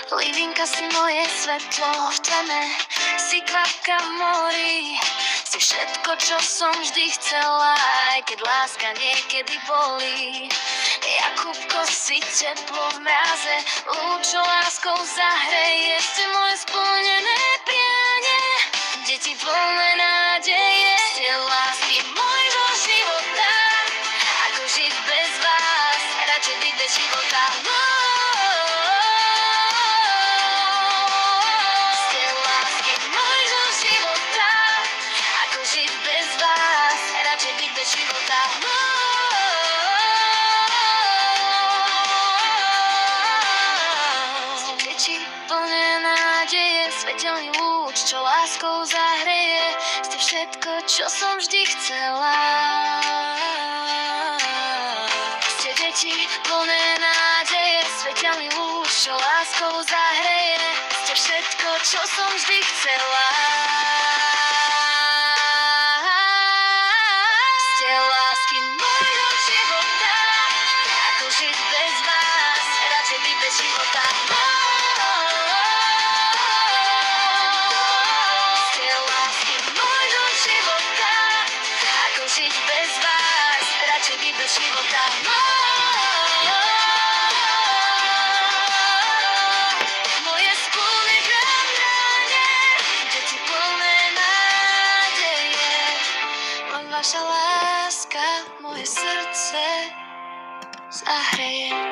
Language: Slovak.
Livinka si moje svetlo v teme, si kvapka v mori, si všetko, čo som vždy chcela, aj keď láska niekedy bolí. Jakubko, si teplo v mraze, lúčo láskou zahreje, si moje splnené prianie, deti plné nádeje. Ste lásky môjho života, ako žiť bez vás, radšej byť bez života. Ste lásky môjho života, ako žiť bez vás, radšej byť bez života. Ste deti plné nádeje, svetelný lúč, čo láskou zahreje, ste všetko, čo som vždy chcela. Ste deti plné nádeje, svetelný lúč, čo láskou zahreje, ste všetko, čo som vždy chcela. Ste lásky môjho života, ako žiť bez vás, radšej byť bez života. Ste lásky môjho života, ako žiť bez vás, radšej byť bez života. Moje spolné kráľovne, deti plné nádeje, len vaša láska moje srdce zahreje.